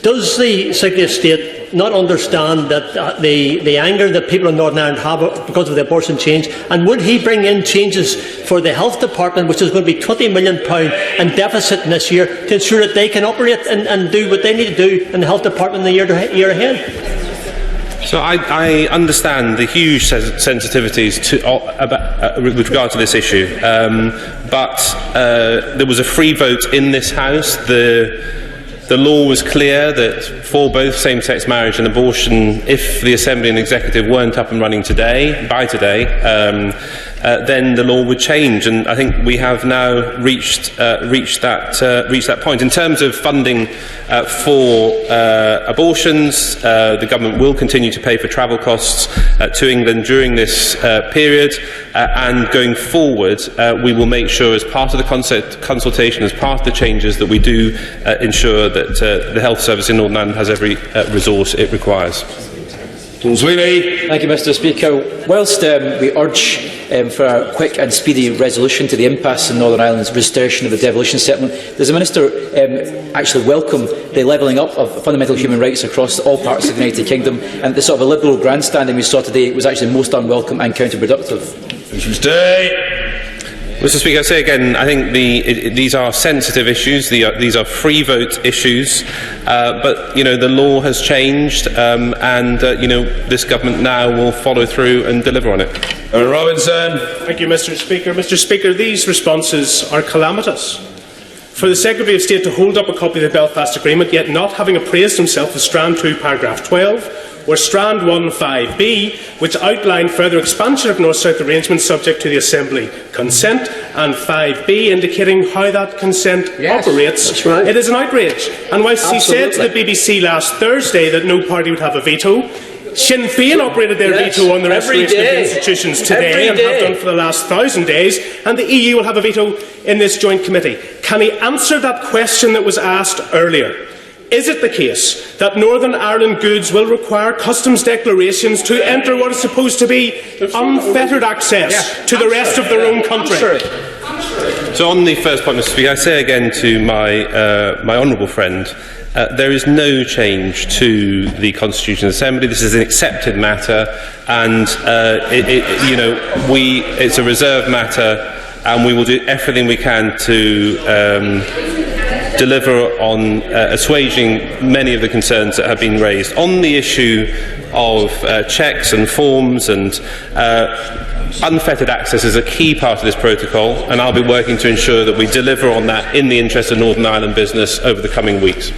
Does the Secretary of State not understand that the anger that people in Northern Ireland have because of the abortion change, and would he bring in changes for the Health Department, which is going to be £20 million in deficit this year, to ensure that they can operate and do what they need to do in the Health Department in the year ahead? So I understand the huge sensitivities with regard to this issue, but there was a free vote in this House. The law was clear that for both same-sex marriage and abortion, if the Assembly and Executive weren't up and running by today, then the law would change, and I think we have now reached that point. In terms of funding for abortions, the government will continue to pay for travel costs to England during this period, and going forward, we will make sure, as part of the consultation, as part of the changes, that we do ensure that the health service in Northern Ireland has every resource it requires. Thank you, Mr. Speaker. Whilst we urge for a quick and speedy resolution to the impasse in Northern Ireland's restoration of the devolution settlement, does the Minister actually welcome the levelling up of fundamental human rights across all parts of the United Kingdom, and the sort of a liberal grandstanding we saw today was actually most unwelcome and counterproductive? Mr. Speaker, I say again, I think these are sensitive issues. These are free vote issues. But the law has changed, and this government now will follow through and deliver on it. Robinson. Thank you, Mr. Speaker. Mr. Speaker, these responses are calamitous. For the Secretary of State to hold up a copy of the Belfast Agreement, yet not having appraised himself with Strand 2, paragraph 12, or Strand 1, 5b, which outlined further expansion of North-South arrangements subject to the Assembly consent, and 5b indicating how that consent operates. Right. It is an outrage. And whilst he said to the BBC last Thursday that no party would have a veto, Sinn Féin operated their veto on the restoration of the institutions today and have done for the last 1,000 days, and the EU will have a veto in this joint committee. Can he answer that question that was asked earlier? Is it the case that Northern Ireland goods will require customs declarations to enter what is supposed to be unfettered access to the rest of their own country? So on the first point, Mr. Speaker, I say again to my honourable friend, there is no change to the Constitutional Assembly. This is an accepted matter, and it's a reserved matter, and we will do everything we can to deliver on assuaging many of the concerns that have been raised. On the issue of checks and forms and unfettered access is a key part of this protocol, and I'll be working to ensure that we deliver on that in the interest of Northern Ireland business over the coming weeks.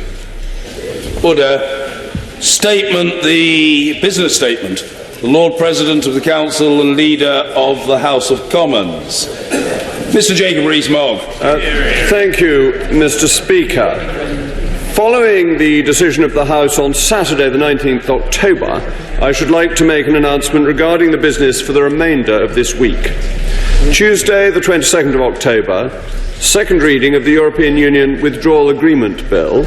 Order. Statement, the business statement. The Lord President of the Council and Leader of the House of Commons. Mr. Jacob Rees-Mogg. Thank you, Mr. Speaker. Following the decision of the House on Saturday, the 19th October, I should like to make an announcement regarding the business for the remainder of this week. Tuesday, the 22nd of October, second reading of the European Union Withdrawal Agreement Bill,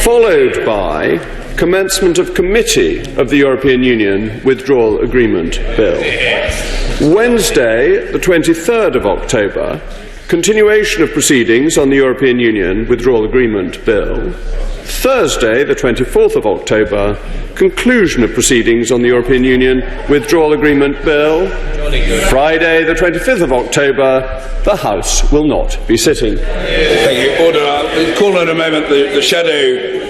followed by commencement of committee of the European Union Withdrawal Agreement Bill. Wednesday, the 23rd of October, continuation of proceedings on the European Union Withdrawal Agreement Bill. Thursday, the 24th of October, conclusion of proceedings on the European Union Withdrawal Agreement Bill. Friday, the 25th of October, the House will not be sitting. Thank you. Order. I'll call in a moment the shadow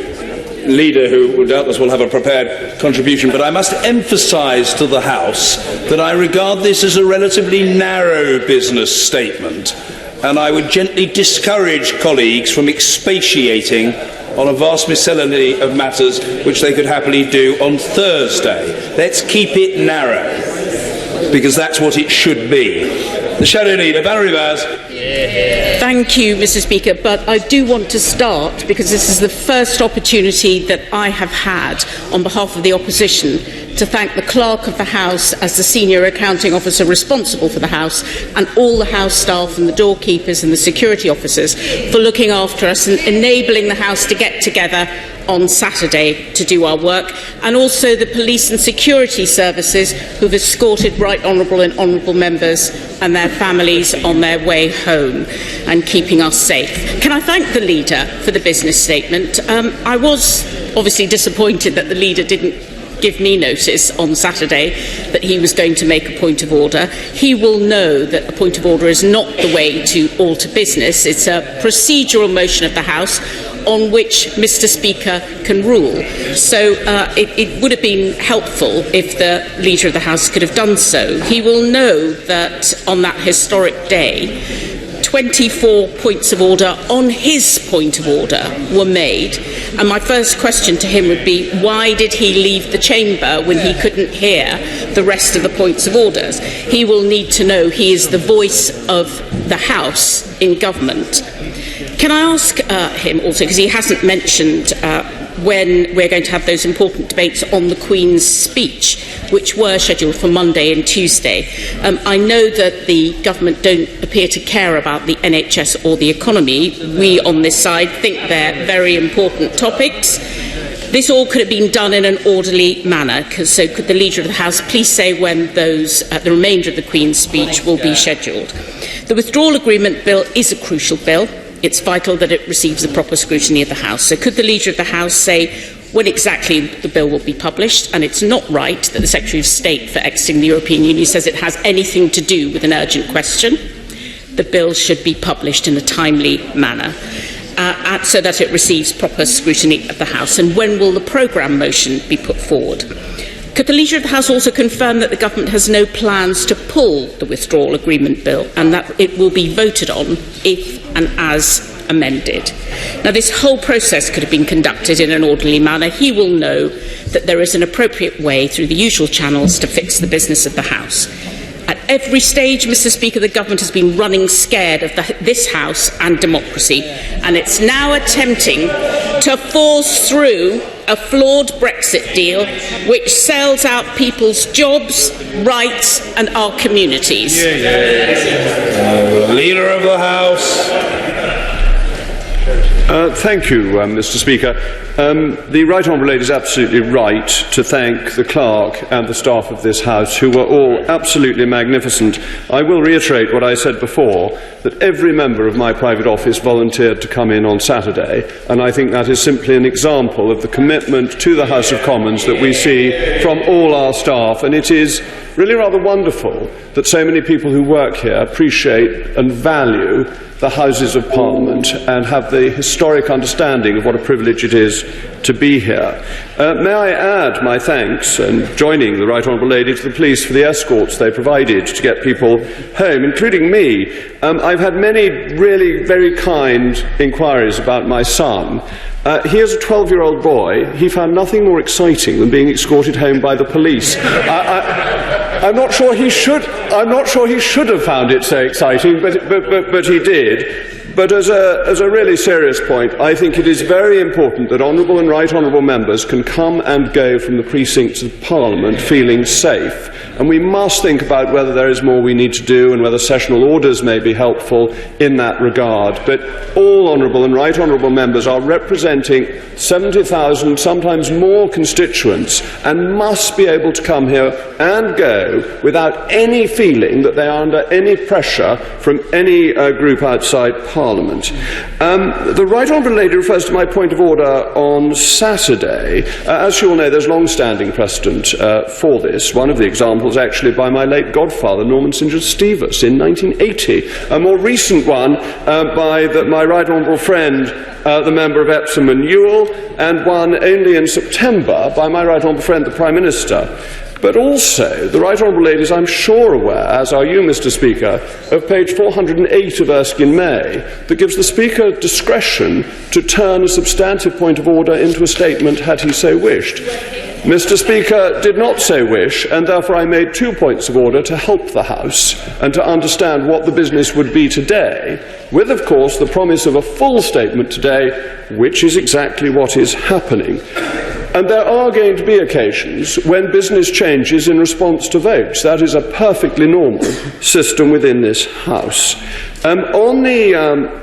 leader, who doubtless will have a prepared contribution, but I must emphasise to the House that I regard this as a relatively narrow business statement, and I would gently discourage colleagues from expatiating on a vast miscellany of matters which they could happily do on Thursday. Let's keep it narrow, because that's what it should be. The shadow leader, Valerie Vaz. Thank you, Mr. Speaker, but I do want to start, because this is the first opportunity that I have had on behalf of the opposition, to thank the Clerk of the House as the senior accounting officer responsible for the House, and all the House staff and the doorkeepers and the security officers for looking after us and enabling the House to get together on Saturday to do our work, and also the police and security services who have escorted right honourable and honourable members and their families on their way home. home and keeping us safe. Can I thank the leader for the business statement? I was obviously disappointed that the leader didn't give me notice on Saturday that he was going to make a point of order. He will know that a point of order is not the way to alter business. It's a procedural motion of the House on which Mr. Speaker can rule. So it would have been helpful if the Leader of the House could have done so. He will know that on that historic day, 24 points of order on his point of order were made, and my first question to him would be, why did he leave the chamber when he couldn't hear the rest of the points of orders? He will need to know he is the voice of the House in government. Can I ask him also, because he hasn't mentioned when we're going to have those important debates on the Queen's speech, which were scheduled for Monday and Tuesday. I know that the government don't appear to care about the NHS or the economy. We on this side think they're very important topics. This all could have been done in an orderly manner, so could the Leader of the House please say when those, the remainder of the Queen's speech will be scheduled? The withdrawal agreement bill is a crucial bill. It's vital that it receives the proper scrutiny of the House. So could the Leader of the House say when exactly the bill will be published? And it's not right that the Secretary of State for exiting the European Union says it has anything to do with an urgent question. The bill should be published in a timely manner so that it receives proper scrutiny of the House. And when will the programme motion be put forward? Could the Leader of the House also confirm that the government has no plans to pull the withdrawal agreement bill and that it will be voted on if and as amended? Now, this whole process could have been conducted in an orderly manner. He will know that there is an appropriate way through the usual channels to fix the business of the House. At every stage, Mr. Speaker, the government has been running scared of this House and democracy, and it's now attempting to force through a flawed Brexit deal which sells out people's jobs, rights and our communities. Leader of the House. Thank you, Mr. Speaker. The Right Honourable Lady is absolutely right to thank the clerk and the staff of this House, who were all absolutely magnificent. I will reiterate what I said before, that every member of my private office volunteered to come in on Saturday, and I think that is simply an example of the commitment to the House of Commons that we see from all our staff, and it is really rather wonderful that so many people who work here appreciate and value the Houses of Parliament and have the historic understanding of what a privilege it is to be here. May I add my thanks, and joining the Right Honourable Lady, to the police for the escorts they provided to get people home, including me. I've had many really very kind inquiries about my son. He is a 12-year-old boy. He found nothing more exciting than being escorted home by the police. I'm not sure he should have found it so exciting, but he did. But as a really serious point, I think it is very important that honourable and right honourable members can come and go from the precincts of Parliament feeling safe. And we must think about whether there is more we need to do and whether sessional orders may be helpful in that regard. But all honourable and right honourable members are representing 70,000, sometimes more constituents, and must be able to come here and go without any feeling that they are under any pressure from any group outside Parliament. The Right Honourable Lady refers to my point of order on Saturday. As you all know, there's long-standing precedent for this. One of the examples actually by my late godfather, Norman St. John Stevens, in 1980. A more recent one by my right honourable friend, the member of Epsom and Ewell, and one only in September by my right honourable friend, the Prime Minister. But also, the Right Honourable Ladies, I'm sure aware, as are you, Mr. Speaker, of page 408 of Erskine May, that gives the Speaker discretion to turn a substantive point of order into a statement had he so wished. Mr. Speaker did not so wish, and therefore I made 2 points of order to help the House and to understand what the business would be today, with, of course, the promise of a full statement today, which is exactly what is happening. And there are going to be occasions when business changes in response to votes. That is a perfectly normal system within this House. On the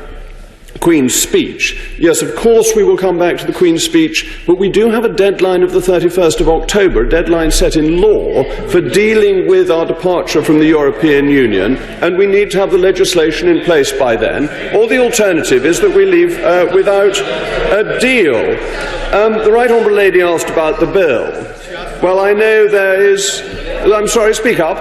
Queen's speech. Yes, of course we will come back to the Queen's speech, but we do have a deadline of the 31st of October, a deadline set in law for dealing with our departure from the European Union, and we need to have the legislation in place by then, or the alternative is that we leave without a deal. The Right Honourable Lady asked about the bill. Well, I know there is... I'm sorry, speak up.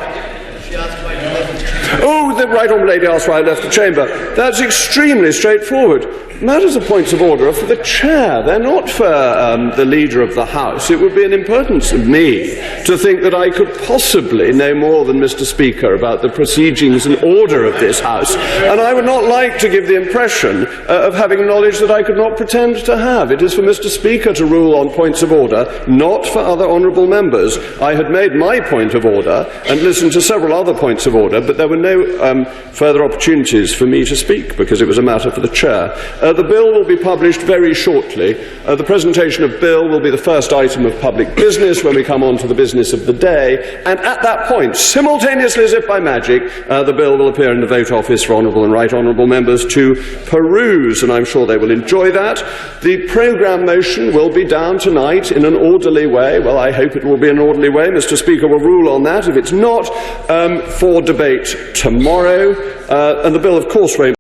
Oh, the Right Honourable Lady asked why I left the chamber. That's extremely straightforward. Matters of points of order are for the chair. They're not for the leader of the House. It would be an impertinence of me to think that I could possibly know more than Mr. Speaker about the proceedings and order of this House, and I would not like to give the impression of having knowledge that I could not pretend to have. It is for Mr. Speaker to rule on points of order, not for other honourable members. I had made my point of order and listened to several other points of order, but there were no further opportunities for me to speak because it was a matter for the chair. The bill will be published very shortly. The presentation of bill will be the first item of public business when we come on to the business of the day, and at that point, simultaneously as if by magic, the bill will appear in the vote office for honourable and right honourable members to peruse, and I'm sure they will enjoy that. The programme motion will be down tonight in an orderly way. Well, I hope it will be an orderly way. Mr. Speaker will rule on that. If it's not, for debate tomorrow, and the bill, of course, won't